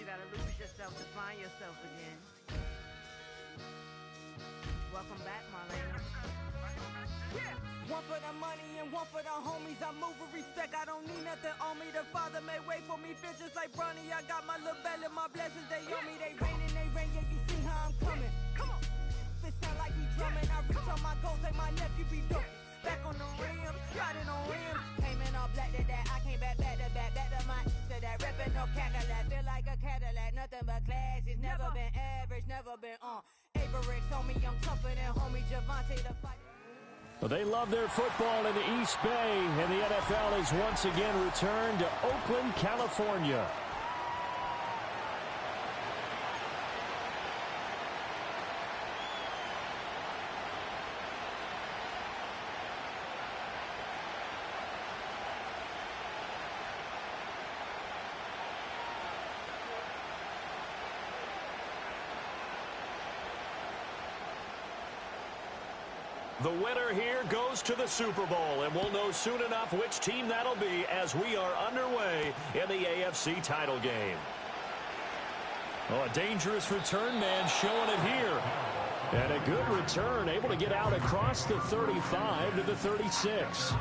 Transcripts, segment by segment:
you gotta lose yourself to find yourself again. Welcome back, Marlena. Yeah. One for the money and one for the homies. I move with respect, I don't need nothing on me. The Father made way for me, feel just like Bronny. I got my little belly, my blessings, they on me. They rain and they rain, yeah, you see how I'm coming. Come on. It sound like we drumming, I reach on my goals like my nephew be dope. Back on the rims, riding on rims. Came in all black to that, I came back to my to that ripping no Cadillac. Feel like a Cadillac, nothing but class. It's never been average, never been on. Averix on me, I'm tougher than homie Javante the fight. Well, they love their football in the East Bay, and the NFL has once again returned to Oakland, California. The winner here goes to the Super Bowl, and we'll know soon enough which team that'll be as we are underway in the AFC title game. Oh, a dangerous return man showing it here. And a good return, able to get out across the 35 to the 36.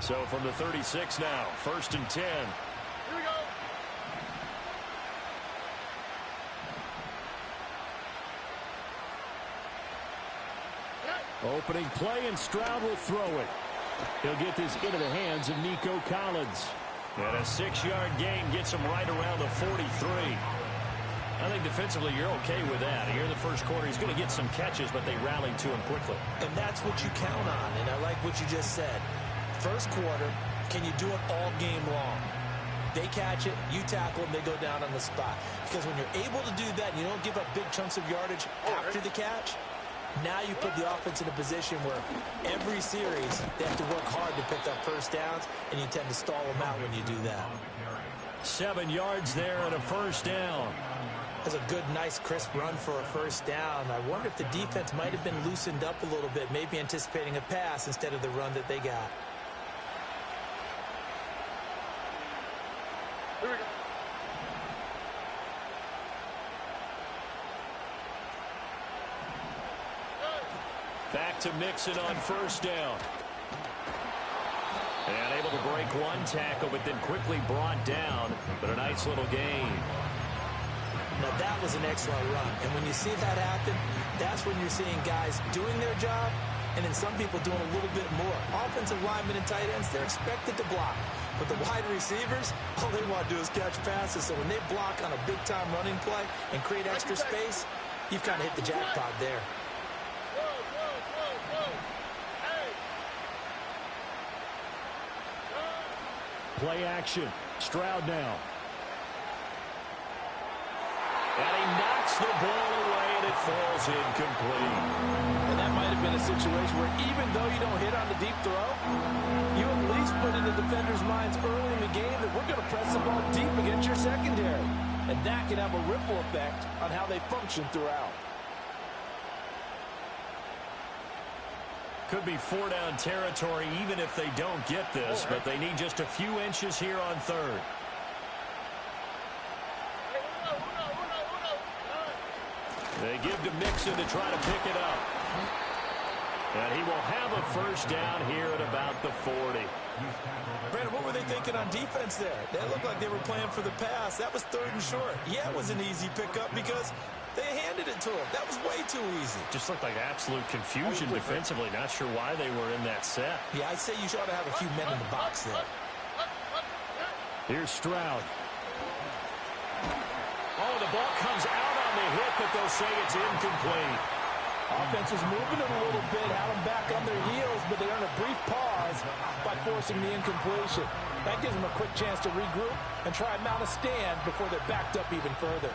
So from the 36 now, 1st and 10. Here we go. Opening play, and Stroud will throw it. He'll get this into the hands of Nico Collins. And a 6-yard gain gets him right around the 43. I think defensively you're okay with that. Here in the first quarter, he's going to get some catches, but they rallied to him quickly. And that's what you count on, and I like what you just said. First quarter, can you do it all game long? They catch it, you tackle them, they go down on the spot. Because when you're able to do that, and you don't give up big chunks of yardage after the catch, now you put the offense in a position where every series they have to work hard to pick up first downs, and you tend to stall them out when you do that. 7 yards there and a first down. That's a good, nice, crisp run for a first down. I wonder if the defense might have been loosened up a little bit, maybe anticipating a pass instead of the run that they got. Here we go. Back to Mixon on first down. And able to break one tackle, but then quickly brought down. But a nice little gain. Now, that was an excellent run. And when you see that happen, that's when you're seeing guys doing their job, and then some people doing a little bit more. Offensive linemen and tight ends, they're expected to block. But the wide receivers, all they want to do is catch passes. So when they block on a big-time running play and create extra space, you've kind of hit the jackpot there. Play action. Stroud now. And he knocks the ball away, and it falls incomplete. And that might have been a situation where even though you don't hit on the deep throw, you at least put in the defenders' minds early in the game that we're going to press the ball deep against your secondary. And that can have a ripple effect on how they function throughout. Could be 4-down territory even if they don't get this, but they need just a few inches here on third. They give to Mixon to try to pick it up. And he will have a first down here at about the 40. Brandon, what were they thinking on defense there? They looked like they were playing for the pass. That was 3rd and short. Yeah, it was an easy pickup because they handed it to him. That was way too easy. Just looked like absolute confusion defensively. Not sure why they were in that set. Yeah, I'd say you ought to have a few men in the box there. Here's Stroud. Oh, the ball comes out on the hit, but they'll say it's incomplete. Offense was moving it a little bit, had them back on their heels, but they earned a brief pause by forcing the incompletion. That gives them a quick chance to regroup and try and mount a stand before they're backed up even further.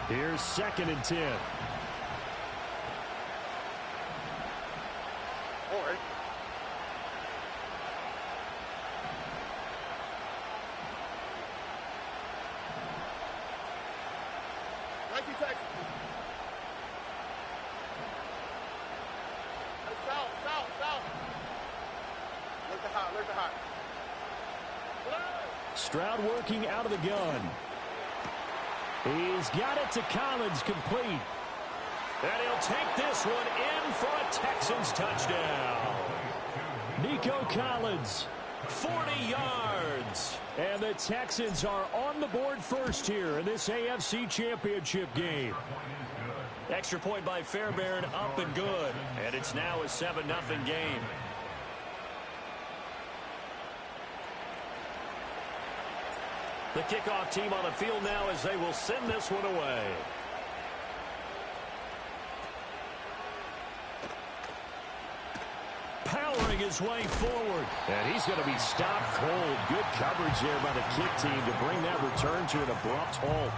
Here's 2nd and 10. All right. Nike Tech. Stroud working out of the gun. He's got it to Collins, complete. And he'll take this one in for a Texans touchdown. Nico Collins, 40 yards. And the Texans are on the board first here in this AFC Championship game. Extra point by Fairbairn, up and good. And it's now a 7-0 game. The kickoff team on the field now as they will send this one away. Powering his way forward. And he's going to be stopped cold. Good coverage there by the kick team to bring that return to an abrupt halt.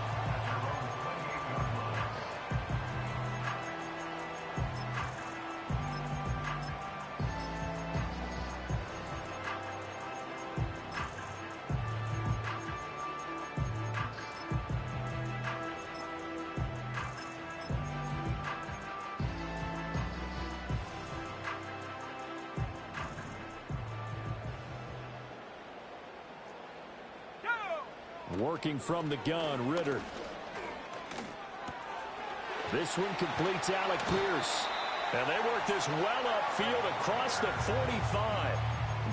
Working from the gun, Ritter. This one completes Alec Pierce. And they work this well upfield across the 45.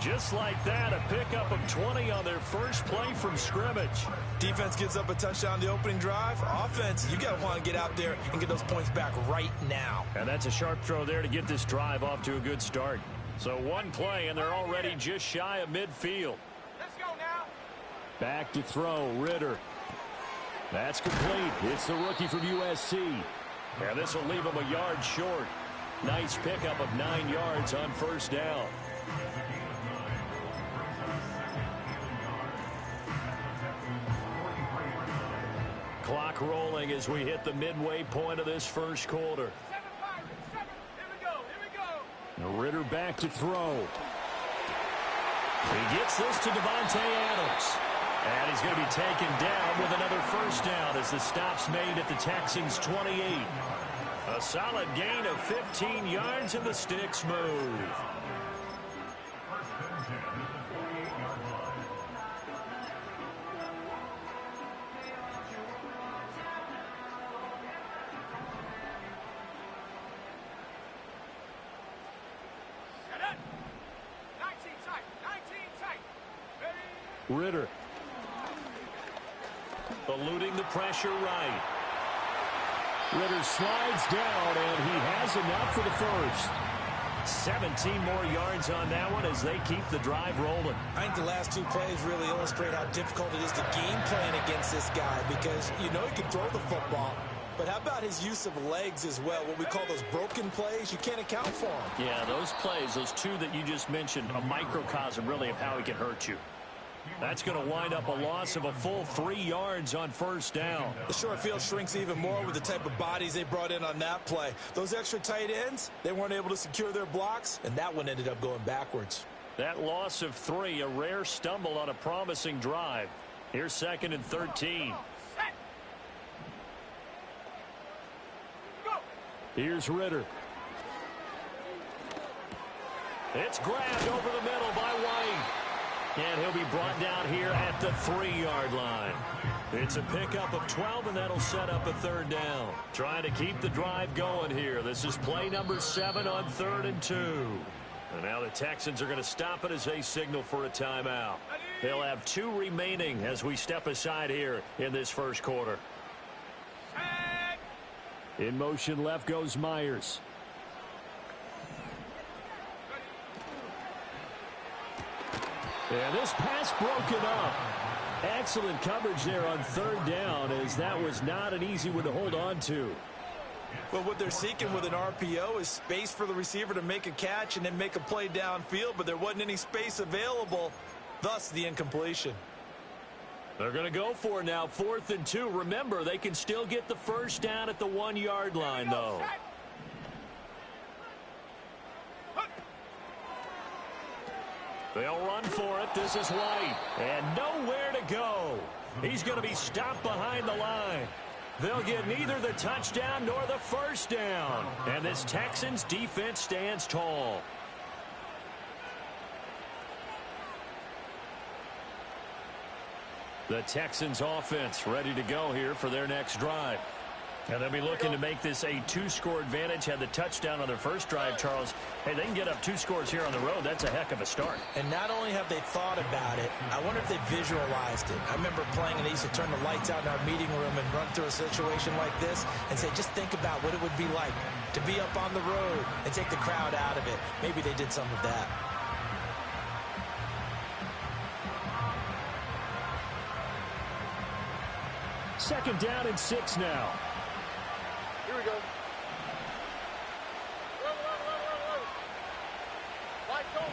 Just like that, a pickup of 20 on their first play from scrimmage. Defense gives up a touchdown the opening drive. Offense, you got to want to get out there and get those points back right now. And that's a sharp throw there to get this drive off to a good start. So one play, and they're already just shy of midfield. Let's go now. Back to throw, Ritter. That's complete. It's the rookie from USC. And this will leave him a yard short. Nice pickup of 9 yards on first down. Clock rolling as we hit the midway point of this first quarter. 7-5, 7. Here we go. Ritter back to throw. He gets this to Devontae Adams. And he's going to be taken down with another first down as the stop's made at the Texans' 28. A solid gain of 15 yards and the sticks move. Ritter. Eluding the pressure right. Ritter slides down, and he has enough for the first. 17 more yards on that one as they keep the drive rolling. I think the last two plays really illustrate how difficult it is to game plan against this guy because you know he can throw the football. But how about his use of legs as well? What we call those broken plays, you can't account for them. Yeah, those plays, those two that you just mentioned, a microcosm really of how he can hurt you. That's going to wind up a loss of a full 3 yards on first down. The short field shrinks even more with the type of bodies they brought in on that play. Those extra tight ends, they weren't able to secure their blocks, and that one ended up going backwards. That loss of 3, a rare stumble on a promising drive. Here's 2nd and 13. Here's Ritter. It's grabbed over the middle by White. And he'll be brought down here at the 3-yard line. It's a pickup of 12, and that'll set up a third down. Trying to keep the drive going here. This is play number 7 on 3rd and 2. And now the Texans are going to stop it as they signal for a timeout. They'll have 2 remaining as we step aside here in this first quarter. In motion left goes Myers. And this pass broken up. Excellent coverage there on 3rd down as that was not an easy one to hold on to. Well, what they're seeking with an RPO is space for the receiver to make a catch and then make a play downfield, but there wasn't any space available, thus the incompletion. They're going to go for it now, 4th and 2. Remember, they can still get the first down at the 1-yard line, though. They'll run for it. This is White. And nowhere to go. He's going to be stopped behind the line. They'll get neither the touchdown nor the first down. And this Texans defense stands tall. The Texans offense ready to go here for their next drive. And they'll be looking to make this a 2-score advantage. Had the touchdown on their first drive, Charles. Hey, they can get up 2 scores here on the road. That's a heck of a start. And not only have they thought about it, I wonder if they visualized it. I remember playing and they used to turn the lights out in our meeting room and run through a situation like this and say, just think about what it would be like to be up on the road and take the crowd out of it. Maybe they did some of that. Second down and 6 now. Here we go. Mike, Tony.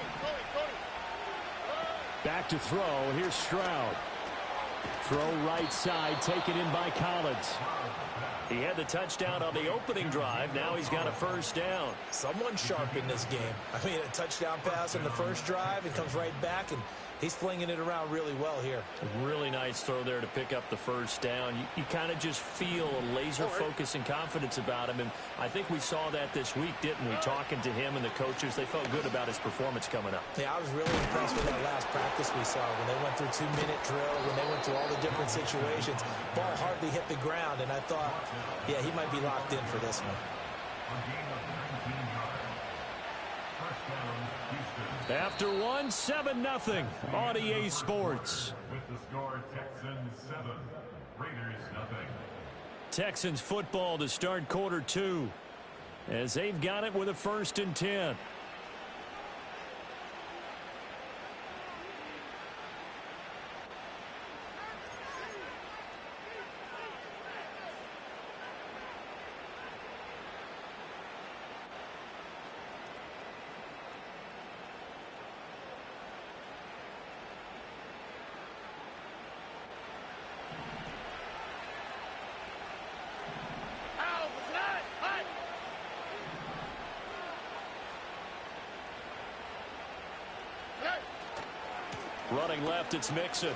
Back to throw. Here's Stroud. Throw right side, taken in by Collins. He had the touchdown on the opening drive. Now he's got a first down. Someone sharp in this game. I mean, a touchdown pass on the first drive. It comes right back, and he's flinging it around really well here. A really nice throw there to pick up the first down. You kind of just feel a laser focus and confidence about him, and I think we saw that this week, didn't we? Talking to him and the coaches, they felt good about his performance coming up. Yeah, I was really impressed with that last practice we saw when they went through 2-minute drill, when they went through all the different situations. Ball hardly hit the ground, and I thought, yeah, he might be locked in for this one. After 7-0 on EA Sports. With the score, Texans 7, Raiders 0. Texans football to start quarter 2 as they've got it with a 1st and 10. Running left, it's Mixon.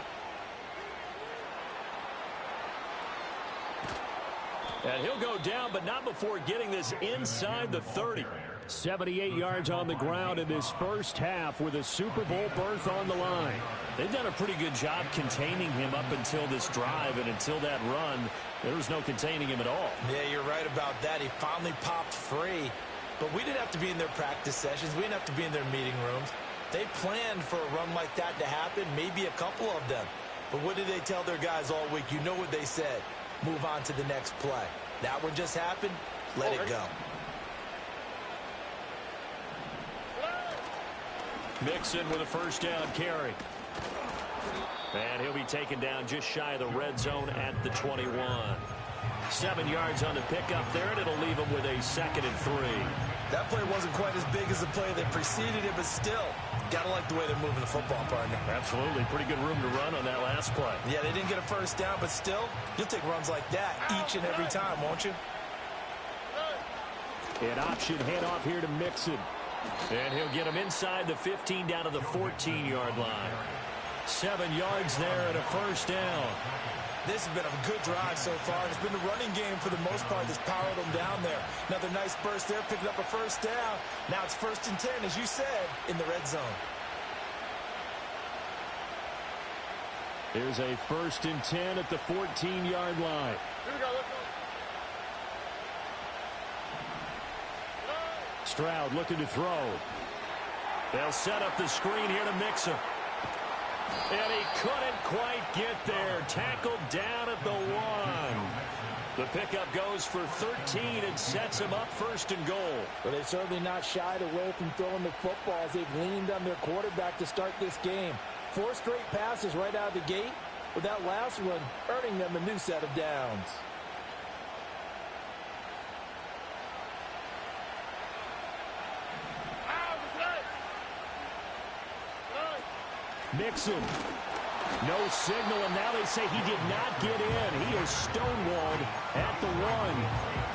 And he'll go down, but not before getting this inside the 30. 78 yards on the ground in this first half with a Super Bowl berth on the line. They've done a pretty good job containing him up until this drive, and until that run, there was no containing him at all. Yeah, you're right about that. He finally popped free, but we didn't have to be in their practice sessions. We didn't have to be in their meeting rooms. They planned for a run like that to happen, maybe a couple of them. But what did they tell their guys all week? You know what they said. Move on to the next play. That one just happened. Let it go. Mixon with a first down carry. And he'll be taken down just shy of the red zone at the 21. 7 yards on the pickup there, and it'll leave him with a 2nd and 3. That play wasn't quite as big as the play that preceded it, but still, gotta like the way they're moving the football, partner. Absolutely. Pretty good room to run on that last play. Yeah, they didn't get a first down, but still, you'll take runs like that each and every time, won't you? An option handoff here to Mixon. And he'll get him inside the 15 down to the 14-yard line. 7 yards there and a first down. This has been a good drive so far. It's been the running game for the most part that's powered them down there. Another nice burst there, picking up a first down. Now it's 1st and 10, as you said, in the red zone. Here's a 1st and 10 at the 14-yard line. Here we go, let's go. Stroud looking to throw. They'll set up the screen here to Mixon. And he couldn't quite get there. Tackled down at the 1. The pickup goes for 13 and sets him up 1st and goal. But they've certainly not shied away from throwing the football as they've leaned on their quarterback to start this game. 4 straight passes right out of the gate, with that last one earning them a new set of downs. Mixon. No signal, and now they say he did not get in. He is stonewalled at the 1.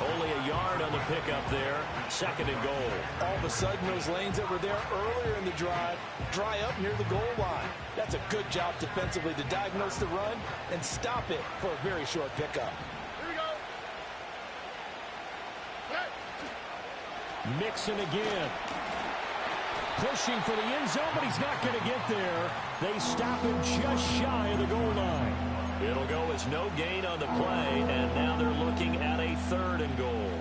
Only a yard on the pickup there. 2nd and goal. All of a sudden, those lanes that were there earlier in the drive dry up near the goal line. That's a good job defensively to diagnose the run and stop it for a very short pickup. Here we go. Mixon again. Pushing for the end zone, but he's not going to get there. They stop him just shy of the goal line. It'll go as no gain on the play, and now they're looking at a 3rd and goal.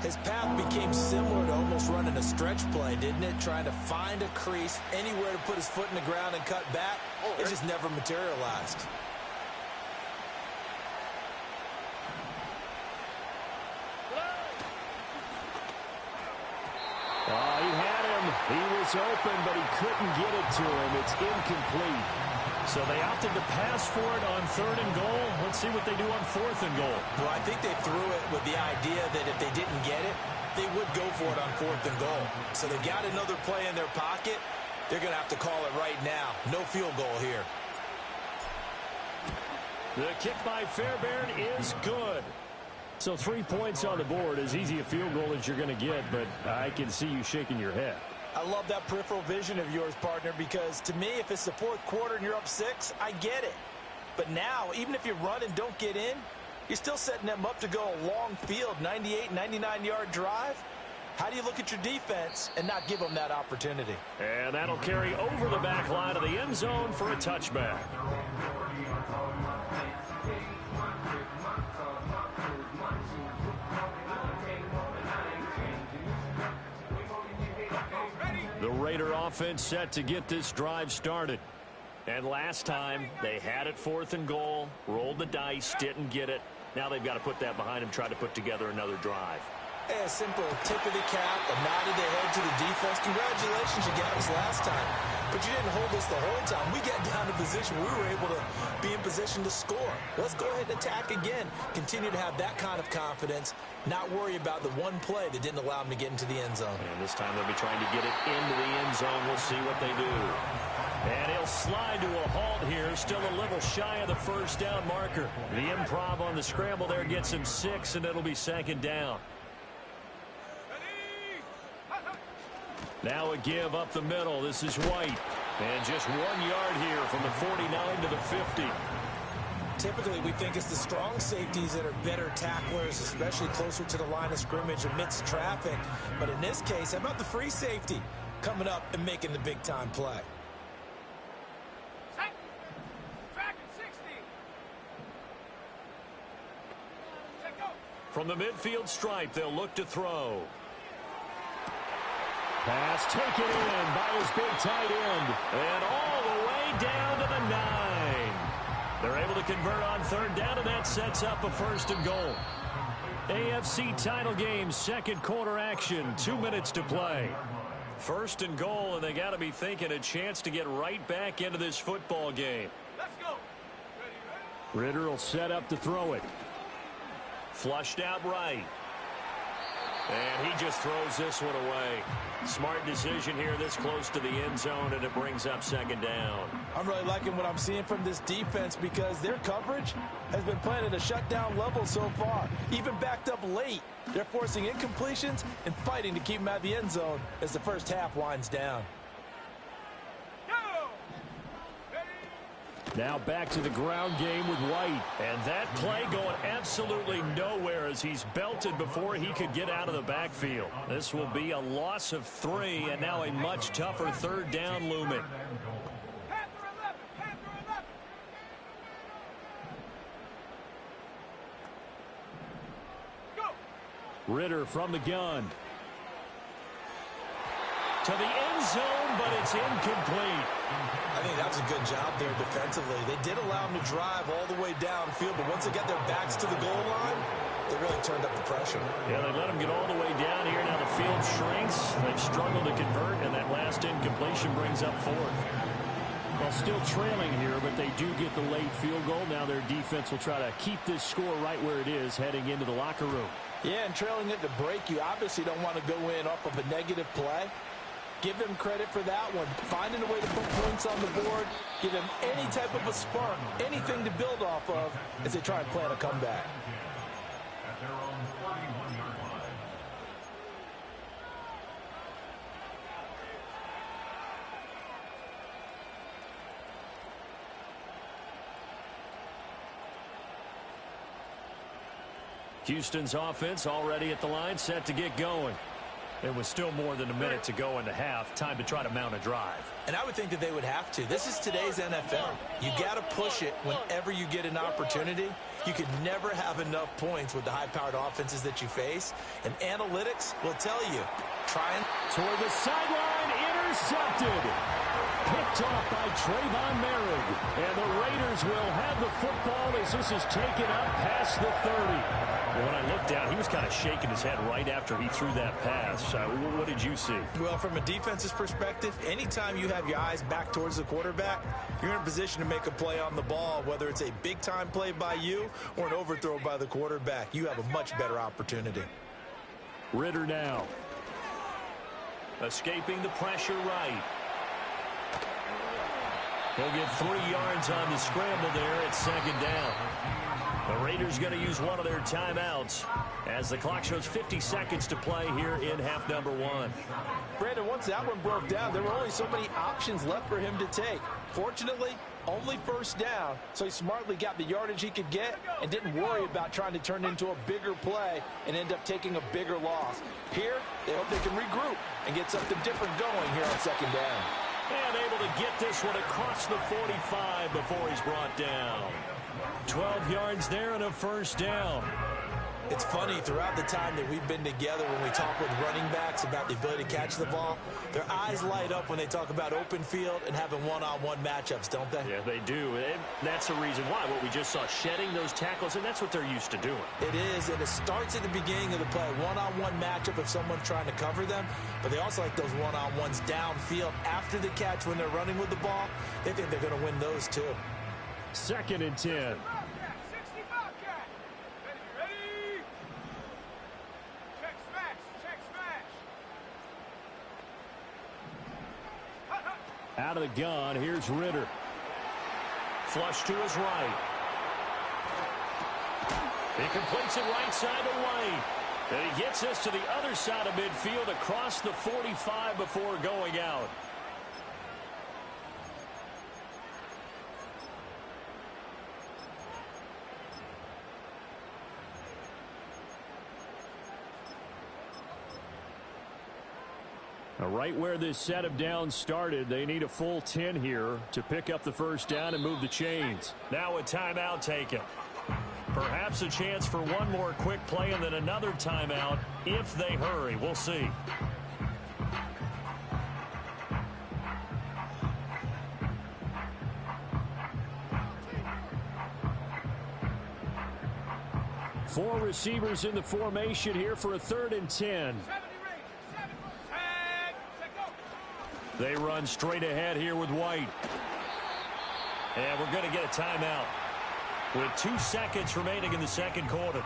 His path became similar to almost running a stretch play, didn't it? Trying to find a crease, anywhere to put his foot in the ground and cut back. It just never materialized. He had him. He was open, but he couldn't get it to him. It's incomplete. So they opted to pass for it on 3rd and goal. Let's see what they do on 4th and goal. Well, I think they threw it with the idea that if they didn't get it, they would go for it on 4th and goal. So they got another play in their pocket. They're going to have to call it right now. No field goal here. The kick by Fairbairn is good. So 3 points on the board, as easy a field goal as you're going to get, but I can see you shaking your head. I love that peripheral vision of yours, partner, because to me, if it's the 4th quarter and you're up 6, I get it. But now, even if you run and don't get in, you're still setting them up to go a long field, 98, 99-yard drive. How do you look at your defense and not give them that opportunity? And that'll carry over the back line of the end zone for a touchback. The Raider offense set to get this drive started. And last time, they had it 4th and goal, rolled the dice, didn't get it. Now they've got to put that behind them, try to put together another drive. A simple tip of the cap, a nod of the head to the defense. Congratulations, you got us last time. But you didn't hold us the whole time. We got down to position. We were able to be in position to score. Let's go ahead and attack again. Continue to have that kind of confidence. Not worry about the one play that didn't allow them to get into the end zone. And this time they'll be trying to get it into the end zone. We'll see what they do. And he'll slide to a halt here. Still a little shy of the 1st down marker. The improv on the scramble there gets him 6, and it'll be 2nd down. Now a give up the middle. This is White. And just 1 yard here from the 49 to the 50. Typically, we think it's the strong safeties that are better tacklers, especially closer to the line of scrimmage amidst traffic. But in this case, how about the free safety coming up and making the big-time play? From the midfield stripe, they'll look to throw. Pass taken in by his big tight end. And all the way down to the 9. They're able to convert on 3rd down, and that sets up a 1st and goal. AFC title game, 2nd quarter action, 2 minutes to play. 1st and goal, and they got to be thinking a chance to get right back into this football game. Let's go. Ritter will set up to throw it. Flushed out right. And he just throws this one away. Smart decision here this close to the end zone, and it brings up 2nd down. I'm really liking what I'm seeing from this defense because their coverage has been playing at a shutdown level so far. Even backed up late, they're forcing incompletions and fighting to keep them out of the end zone as the first half winds down. Now back to the ground game with White. And that play going absolutely nowhere as he's belted before he could get out of the backfield. This will be a loss of 3, and now a much tougher 3rd down looming. Ritter from the gun. To the end zone, but it's incomplete. I think that was a good job there defensively. They did allow them to drive all the way downfield, but once they got their backs to the goal line, they really turned up the pressure. Yeah, they let them get all the way down here. Now the field shrinks. They've struggled to convert, and that last incompletion brings up 4th. Well, still trailing here, but they do get the late field goal. Now their defense will try to keep this score right where it is heading into the locker room. Yeah, and trailing it to break, you obviously don't want to go in off of a negative play. Give them credit for that one. Finding a way to put points on the board, give them any type of a spark, anything to build off of as they try and plan a comeback. At their own 41-yard line. Houston's offense already at the line, set to get going. It was still more than a minute to go in the half. Time to try to mount a drive. And I would think that they would have to. This is today's NFL. You got to push it whenever you get an opportunity. You could never have enough points with the high-powered offenses that you face. And analytics will tell you. Trying toward the sideline, intercepted. Picked off by Trayvon Merrick. And the Raiders will have the football as this is taken up past the 30. When I looked down, he was kind of shaking his head right after he threw that pass. What did you see? Well, from a defense's perspective, anytime you have your eyes back towards the quarterback, you're in a position to make a play on the ball, whether it's a big-time play by you or an overthrow by the quarterback. You have a much better opportunity. Ritter now. Escaping the pressure right. He'll get 3 yards on the scramble there at second down. The Raiders going to use one of their timeouts as the clock shows 50 seconds to play here in half number 1. Brandon, once that one broke down, there were only so many options left for him to take. Fortunately, only first down, so he smartly got the yardage he could get and didn't worry about trying to turn it into a bigger play and end up taking a bigger loss. Here, they hope they can regroup and get something different going here on second down. And able to get this one across the 45 before he's brought down. 12 yards there and a first down. It's funny, throughout the time that we've been together, when we talk with running backs about the ability to catch the ball, their eyes light up when they talk about open field and having one-on-one matchups, don't they? Yeah, they do. And that's the reason why. What we just saw, shedding those tackles, and that's what they're used to doing. It is, and it starts at the beginning of the play. One-on-one matchup if someone's trying to cover them, but they also like those one-on-ones downfield after the catch when they're running with the ball. They think they're going to win those too. 2nd and 10. Out of the gun, here's Ritter. Flush to his right. He completes it right side to White. And he gets this to the other side of midfield across the 45 before going out. Right where this set of downs started, they need a full 10 here to pick up the first down and move the chains. Now a timeout taken. Perhaps a chance for one more quick play and then another timeout if they hurry. We'll see. Four receivers in the formation here for a 3rd and 10. They run straight ahead here with White. And we're going to get a timeout with 2 seconds remaining in the second quarter.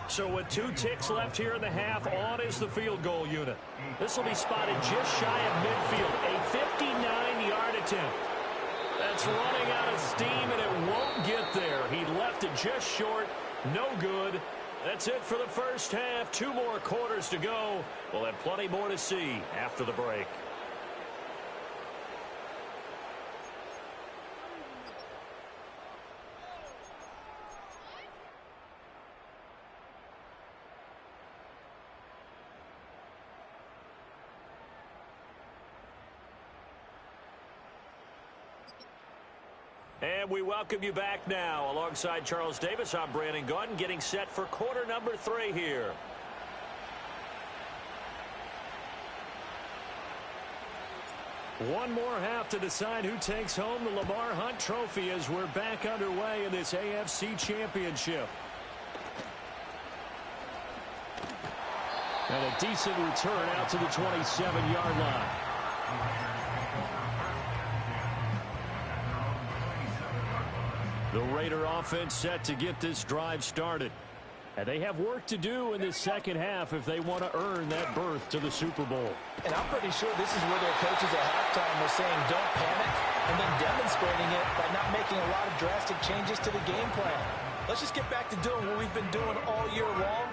So with 2 ticks left here in the half, on is the field goal unit. This will be spotted just shy of midfield. A 59-yard attempt. That's running out of steam, and it won't get there. He left it just short. No good. That's it for the first half. 2 more quarters to go. We'll have plenty more to see after the break. And we welcome you back now. Alongside Charles Davis, I'm Brandon Gaudin, getting set for quarter number 3 here. One more half to decide who takes home the Lamar Hunt Trophy as we're back underway in this AFC Championship. And a decent return out to the 27-yard line. The Raider offense set to get this drive started. And they have work to do in this second half if they want to earn that berth to the Super Bowl. And I'm pretty sure this is where their coaches at halftime were saying don't panic, and then demonstrating it by not making a lot of drastic changes to the game plan. Let's just get back to doing what we've been doing all year long.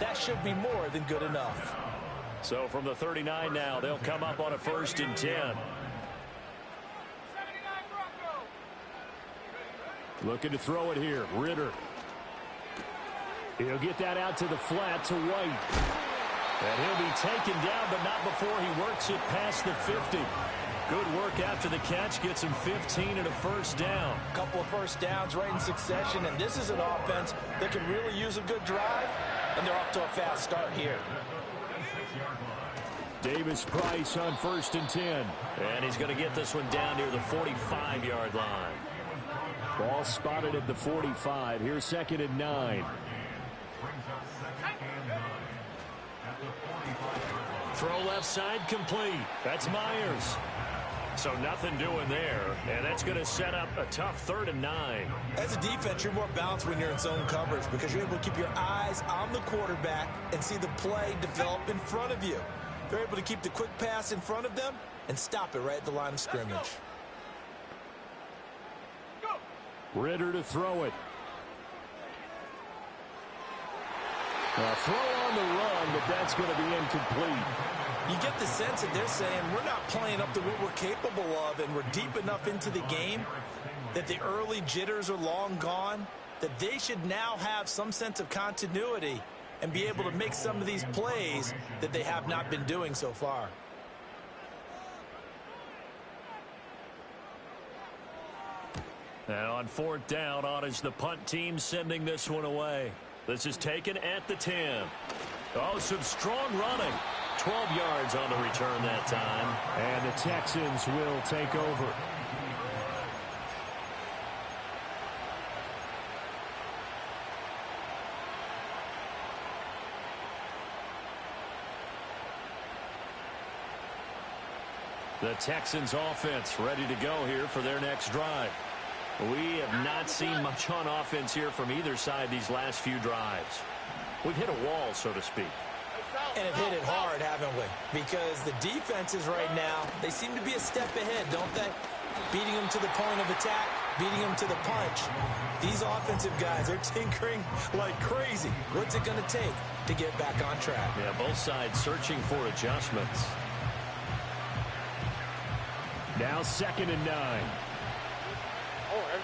That should be more than good enough. So from the 39 now, they'll come up on a 1st and 10. Looking to throw it here. Ritter. He'll get that out to the flat to White. And he'll be taken down, but not before he works it past the 50. Good work after the catch. Gets him 15 and a first down. A couple of first downs right in succession, and this is an offense that can really use a good drive, and they're off to a fast start here. Davis Price on 1st and 10. And he's going to get this one down near the 45-yard line. Ball spotted at the 45. Here's 2nd and 9. Throw left side complete. That's Myers. So nothing doing there, and that's going to set up a tough 3rd and 9. As a defense, you're more balanced when you're in zone coverage because you're able to keep your eyes on the quarterback and see the play develop in front of you. They're able to keep the quick pass in front of them and stop it right at the line of scrimmage. Ritter to throw it. A throw on the run, but that's going to be incomplete. You get the sense that they're saying we're not playing up to what we're capable of, and we're deep enough into the game that the early jitters are long gone, that they should now have some sense of continuity and be able to make some of these plays that they have not been doing so far. And on 4th down, on is the punt team sending this one away. This is taken at the 10. Oh, some strong running. 12 yards on the return that time. And the Texans will take over. The Texans offense ready to go here for their next drive. We have not seen much on offense here from either side these last few drives. We've hit a wall, so to speak. And have hit it hard, haven't we? Because the defenses right now, they seem to be a step ahead, don't they? Beating them to the point of attack, beating them to the punch. These offensive guys are tinkering like crazy. What's it going to take to get back on track? Yeah, both sides searching for adjustments. Now 2nd and 9. Oh, man.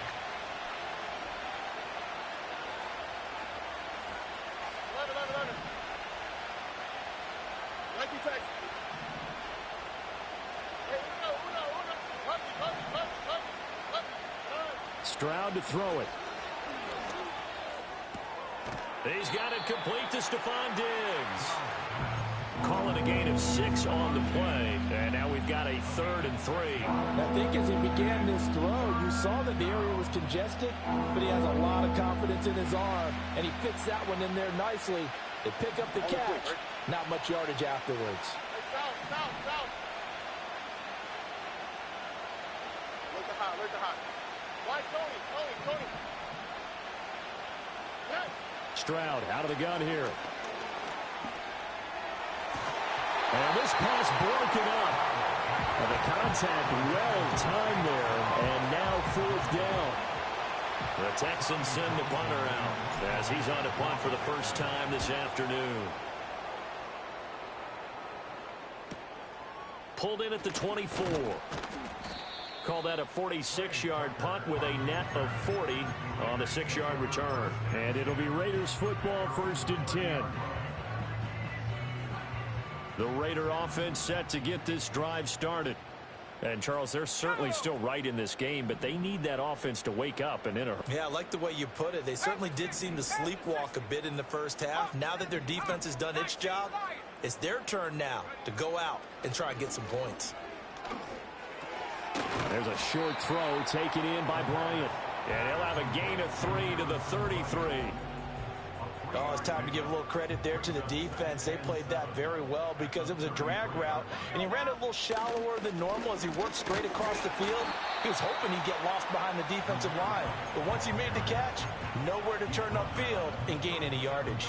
Stroud to throw it. He's got it complete to Stephon Diggs. Calling a gain of 6 on the play. And now we've got a 3rd and 3. I think as he began this throw, you saw that the area was congested, but he has a lot of confidence in his arm, and he fits that one in there nicely. They pick up the catch. Not much yardage afterwards. South. Look at hot. Why Tony? Yes. Stroud out of the gun here. And this pass broken up. And the contact well timed there. And now 4th down. The Texans send the punter out as he's on to punt for the first time this afternoon. Pulled in at the 24. Call that a 46-yard punt with a net of 40 on the 6-yard return. And it'll be Raiders football, 1st and 10. The Raider offense set to get this drive started. And, Charles, they're certainly still right in this game, but they need that offense to wake up and enter. Yeah, I like the way you put it. They certainly did seem to sleepwalk a bit in the first half. Now that their defense has done its job, it's their turn now to go out and try and get some points. There's a short throw taken in by Bryant. And he'll have a gain of 3 to the 33. Oh, it's time to give a little credit there to the defense. They played that very well because it was a drag route, and he ran it a little shallower than normal as he worked straight across the field. He was hoping he'd get lost behind the defensive line. But once he made the catch, nowhere to turn upfield and gain any yardage.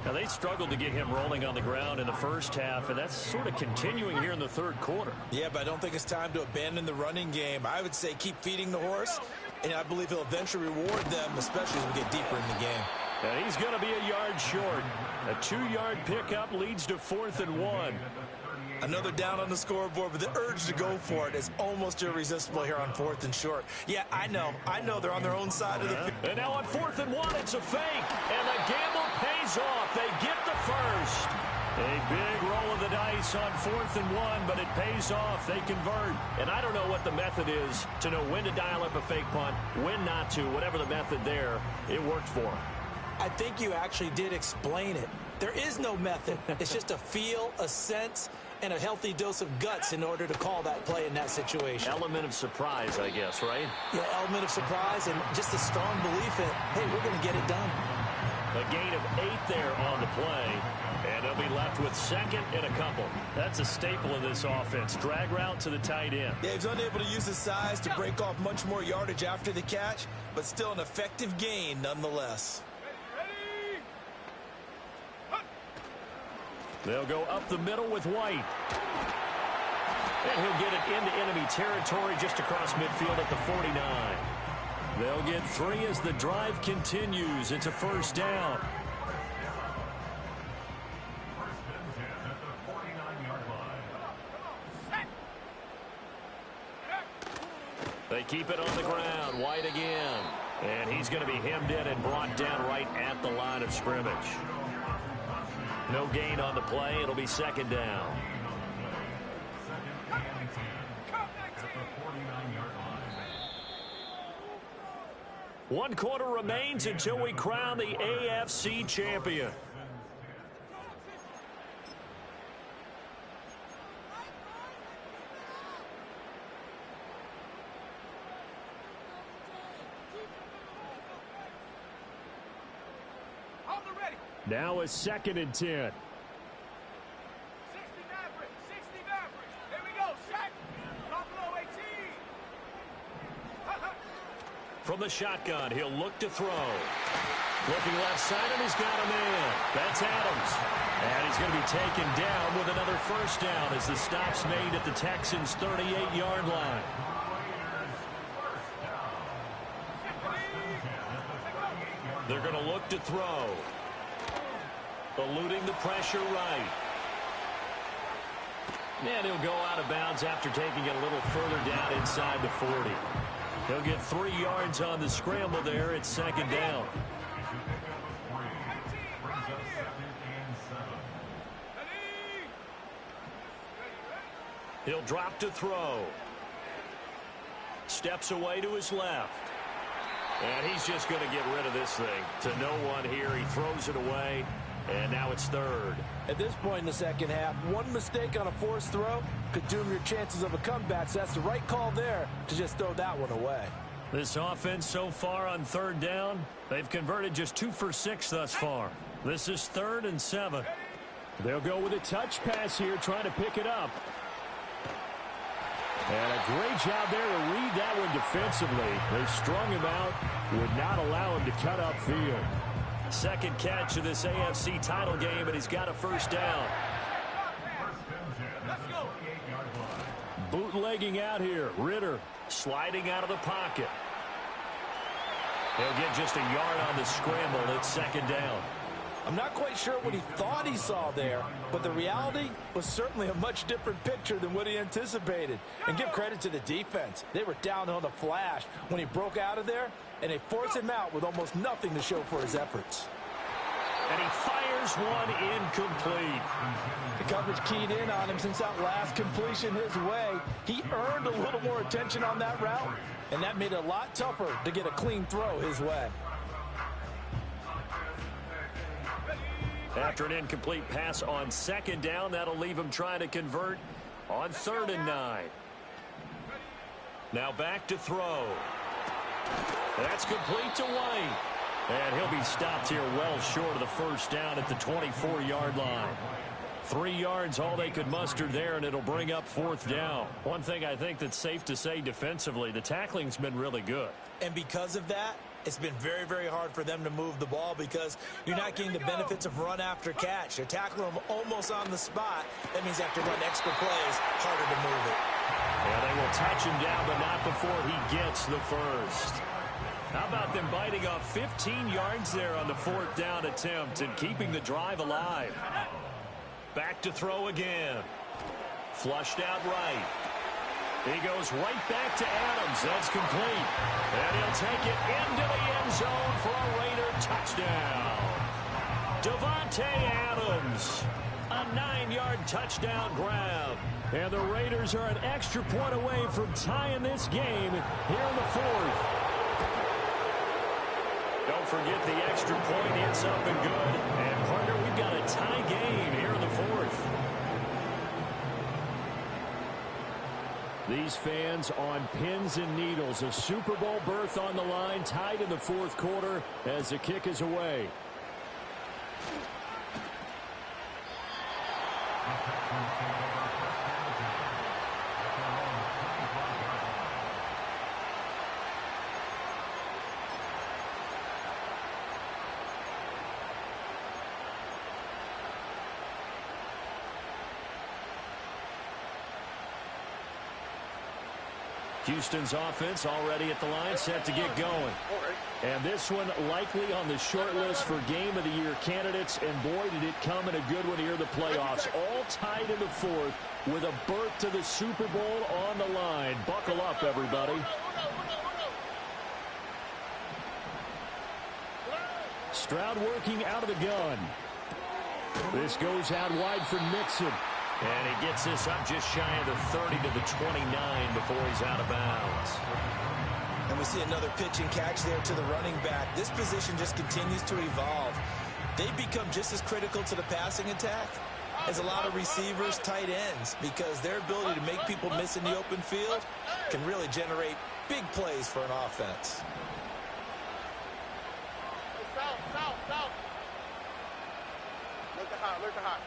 Now, they struggled to get him rolling on the ground in the first half, and that's sort of continuing here in the 3rd quarter. Yeah, but I don't think it's time to abandon the running game. I would say keep feeding the horse, and I believe he'll eventually reward them, especially as we get deeper in the game. And he's going to be a yard short. A 2-yard pickup leads to 4th and 1. Another down on the scoreboard, but the urge to go for it is almost irresistible here on 4th and short. Yeah, I know they're on their own side of the field. And now on 4th and 1, it's a fake. And the gamble pays off. They get the first. A big roll of the dice on 4th and 1, but it pays off. They convert. And I don't know what the method is to know when to dial up a fake punt, when not to. Whatever the method there, it worked for them. I think you actually did explain it. There is no method. It's just a feel, a sense, and a healthy dose of guts in order to call that play in that situation. Element of surprise, I guess, right? Yeah, element of surprise and just a strong belief that, hey, we're going to get it done. A gain of 8 there on the play, and they'll be left with 2nd and a couple. That's a staple of this offense. Drag route to the tight end. Yeah, he's unable to use his size to break off much more yardage after the catch, but still an effective gain nonetheless. They'll go up the middle with White. And he'll get it into enemy territory just across midfield at the 49. They'll get 3 as the drive continues. It's a 1st down. They keep it on the ground. White again. And he's going to be hemmed in and brought down right at the line of scrimmage. No gain on the play. It'll be 2nd down. One quarter remains until we crown the AFC champion. Now a 2nd and 10. 60 Maverick. 60 Maverick. Here we go. Set. Buffalo 18. From the shotgun, he'll look to throw. Looking left side, and he's got a man. That's Adams. And he's going to be taken down with another 1st down as the stop's made at the Texans' 38-yard line. They're going to look to throw. Eluding the pressure right. And he'll go out of bounds after taking it a little further down inside the 40. He'll get 3 yards on the scramble there. It's 2nd down. He'll drop to throw. Steps away to his left. And he's just going to get rid of this thing. To no one here. He throws it away. And now it's 3rd. At this point in the second half, one mistake on a forced throw could doom your chances of a comeback. So that's the right call there to just throw that one away. This offense so far on 3rd down, they've converted just 2 for 6 thus far. This is 3rd and 7. They'll go with a touch pass here, trying to pick it up. And a great job there to read that one defensively. They strung him out, would not allow him to cut upfield. 2nd catch of this AFC title game, and he's got a 1st down. Bootlegging out here. Ritter sliding out of the pocket. He'll get just a yard on the scramble. It's 2nd down. I'm not quite sure what he thought he saw there, but the reality was certainly a much different picture than what he anticipated. And give credit to the defense. They were down on the flash when he broke out of there, and they forced him out with almost nothing to show for his efforts. And he fires one incomplete. The coverage keyed in on him since that last completion his way. He earned a little more attention on that route, and that made it a lot tougher to get a clean throw his way. After an incomplete pass on 2nd down, that'll leave him trying to convert on 3rd and 9. Now back to throw. That's complete to White. And he'll be stopped here well short of the 1st down at the 24-yard line. 3 yards, all they could muster there, and it'll bring up 4th down. One thing I think that's safe to say defensively, the tackling's been really good. And because of that, it's been very, very hard for them to move the ball because you're not getting the benefits of run after catch. They're tackling him almost on the spot. That means they have to run extra plays, harder to move it. Yeah, they will touch him down, but not before he gets the 1st. How about them biting off 15 yards there on the 4th down attempt and keeping the drive alive? Back to throw again. Flushed out right. He goes right back to Adams. That's complete. And he'll take it into the end zone for a Raider touchdown. Davante Adams, a 9-yard touchdown grab. And the Raiders are an extra point away from tying this game here in the 4th. Don't forget the extra point. It's up and good. And, partner, we've got a tie game here in the 4th. These fans on pins and needles. A Super Bowl berth on the line, tied in the 4th quarter as the kick is away. Houston's offense already at the line, set to get going. And this one likely on the short list for Game of the Year candidates. And boy, did it come in a good one here in the playoffs. All tied in the 4th with a berth to the Super Bowl on the line. Buckle up, everybody. Stroud working out of the gun. This goes out wide for Mixon. And he gets this up just shy of the 30 to the 29 before he's out of bounds. And we see another pitch and catch there to the running back. This position just continues to evolve. They become just as critical to the passing attack as a lot of receivers, tight ends, because their ability to make people miss in the open field can really generate big plays for an offense. South. Look at hot.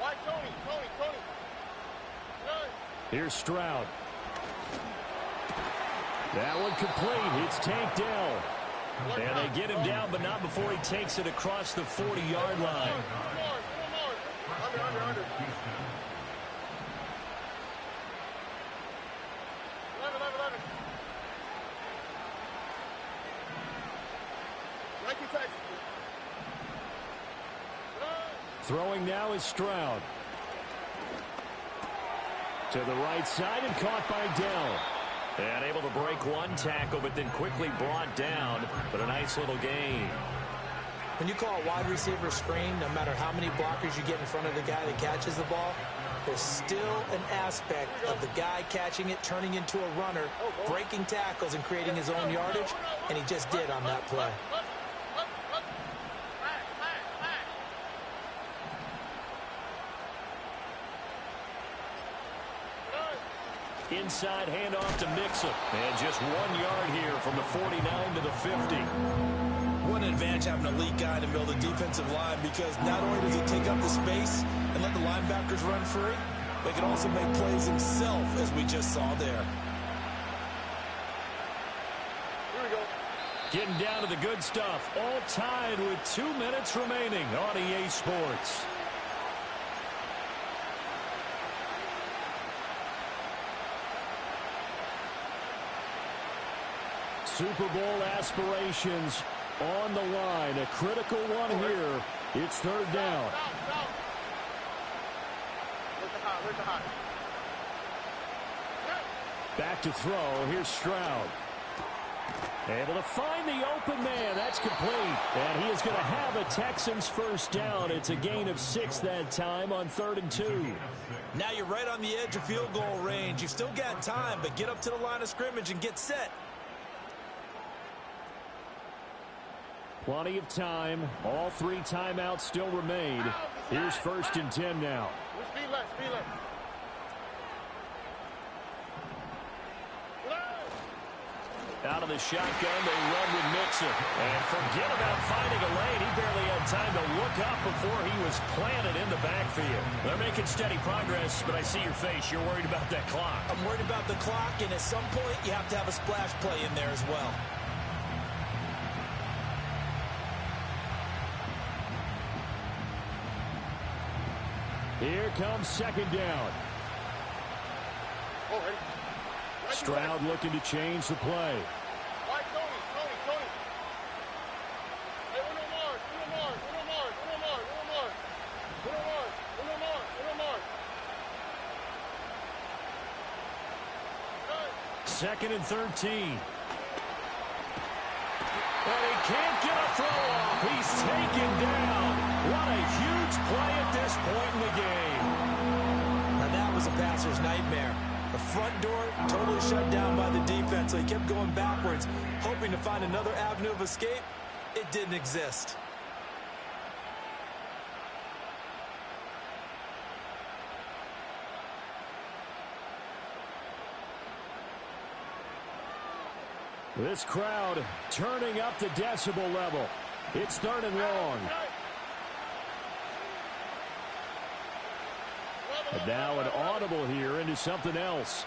Why Tony? Here's Stroud. That one complete. It's tanked down. And they get him down, but not before he takes it across the 40-yard line. Under. Throwing now is Stroud. To the right side and caught by Dell. And able to break one tackle, but then quickly brought down. But a nice little gain. When you call a wide receiver screen, no matter how many blockers you get in front of the guy that catches the ball, there's still an aspect of the guy catching it, turning into a runner, breaking tackles and creating his own yardage, and he just did on that play. Inside handoff to Mixon. And just 1 yard here from the 49 to the 50. What an advantage having an elite guy in the middle of the defensive line, because not only does he take up the space and let the linebackers run free, but he can also make plays himself, as we just saw there. Here we go. Getting down to the good stuff. All tied with 2 minutes remaining on EA Sports. Super Bowl aspirations on the line. A critical one here. It's 3rd down. Look at hot. Back to throw. Here's Stroud. Able to find the open man. That's complete. And he is going to have a Texans first down. It's a gain of 6 that time on 3rd and 2. Now you're right on the edge of field goal range. You've still got time, but get up to the line of scrimmage and get set. Plenty of time. All 3 timeouts still remain. Here's 1st and 10 now. Speed left. Out of the shotgun, they run with Mixon. And forget about finding a lane. He barely had time to look up before he was planted in the backfield. They're making steady progress, but I see your face. You're worried about that clock. I'm worried about the clock, and at some point, you have to have a splash play in there as well. Here comes 2nd down. Stroud looking to change the play. Right, Tony. Hey, Uno Mars. Second and 13. And he can't get a throw off. He's taken down. What a huge play at this point in the game. Now that was a passer's nightmare. The front door totally shut down by the defense, so he kept going backwards, hoping to find another avenue of escape. It didn't exist. This crowd turning up the decibel level. It's third and long. And now an audible here into something else.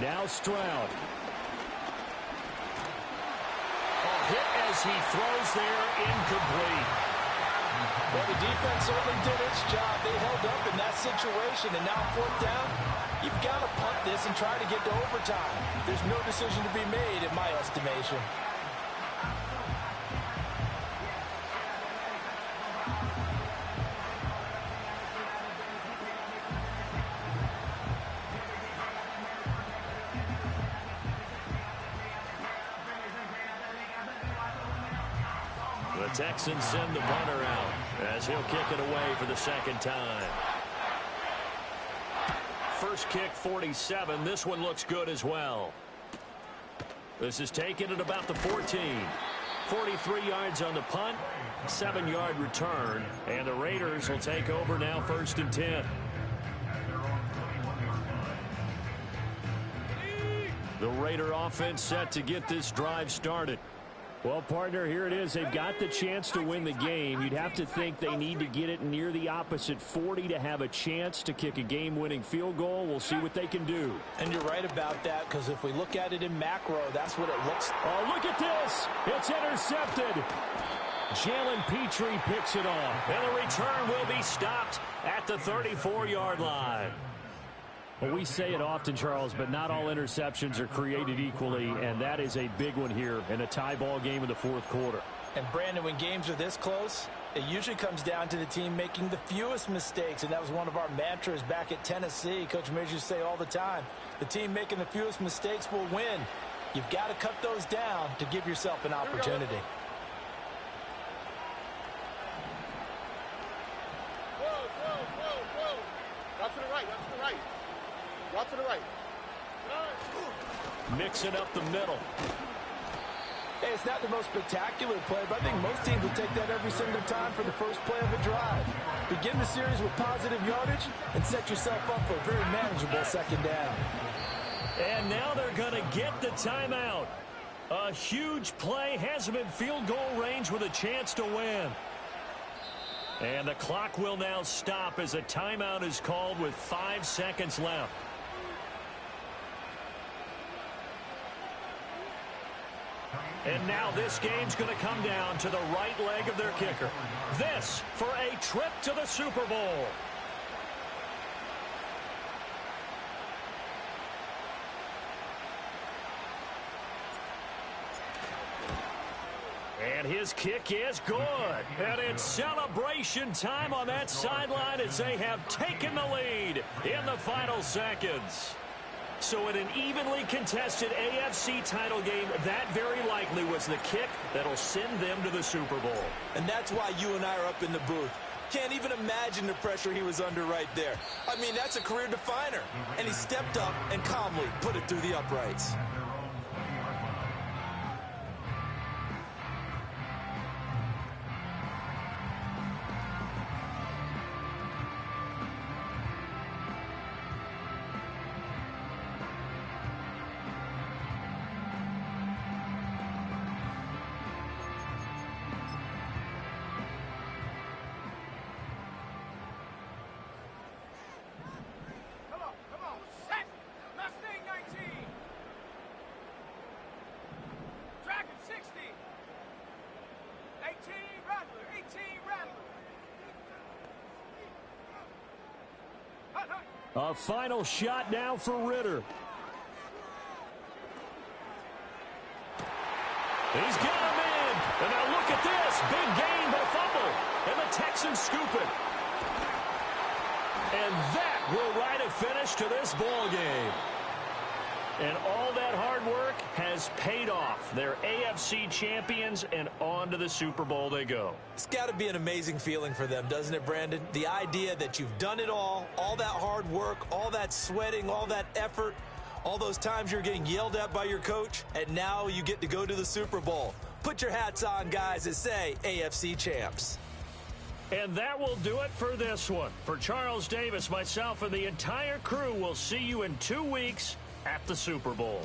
Now Stroud. A hit as he throws there, incomplete. Well, the defense certainly did its job. They held up in that situation, and now fourth down, you've got to punt this and try to get to overtime. There's no decision to be made, in my estimation. The Texans send the punter out as he'll kick it away for the second time. First kick, 47. This one looks good as well. This is taken at about the 14. 43 yards on the punt, 7-yard return, and the Raiders will take over now, first and 10. The Raider offense set to get this drive started. Well, partner, here it is. They've got the chance to win the game. You'd have to think they need to get it near the opposite 40 to have a chance to kick a game-winning field goal. We'll see what they can do. And you're right about that, because if we look at it in macro, that's what it looks like. Oh, look at this. It's intercepted. Jalen Petrie picks it off. And the return will be stopped at the 34-yard line. Well, we say it often, Charles, but not all interceptions are created equally, and that is a big one here in a tie ball game in the fourth quarter. And, Brandon, when games are this close, it usually comes down to the team making the fewest mistakes, and that was one of our mantras back at Tennessee. Coach Mears used to say all the time, the team making the fewest mistakes will win. You've got to cut those down to give yourself an opportunity. Route to the right. Route to the right. Mixing up the middle. Hey, it's not the most spectacular play, but I think most teams will take that every single time for the first play of a drive. Begin the series with positive yardage and set yourself up for a very manageable second down. And now they're going to get the timeout. A huge play has them in field goal range with a chance to win. And the clock will now stop as a timeout is called with 5 seconds left. And now this game's going to come down to the right leg of their kicker. This for a trip to the Super Bowl. And his kick is good. And it's celebration time on that sideline as they have taken the lead in the final seconds. So in an evenly contested AFC title game, that very likely was the kick that'll send them to the Super Bowl. And that's why you and I are up in the booth. Can't even imagine the pressure he was under right there. I mean, that's a career definer. And he stepped up and calmly put it through the uprights. A final shot now for Ritter. He's got him in. And now look at this. Big gain, but a fumble. And the Texans scoop it. And that will write a finish to this ball game. And all that hard work has paid off. They're AFC champions, and on to the Super Bowl they go. It's got to be an amazing feeling for them, doesn't it, Brandon? The idea that you've done it all that hard work, all that sweating, all that effort, all those times you're getting yelled at by your coach, and now you get to go to the Super Bowl. Put your hats on, guys, and say AFC champs. And that will do it for this one. For Charles Davis, myself, and the entire crew, we'll see you in 2 weeks at the Super Bowl.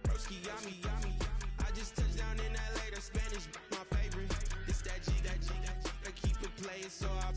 Broski, yummy. I just touched down in LA, the Spanish, my favorite. This that G, I keep it playing, so I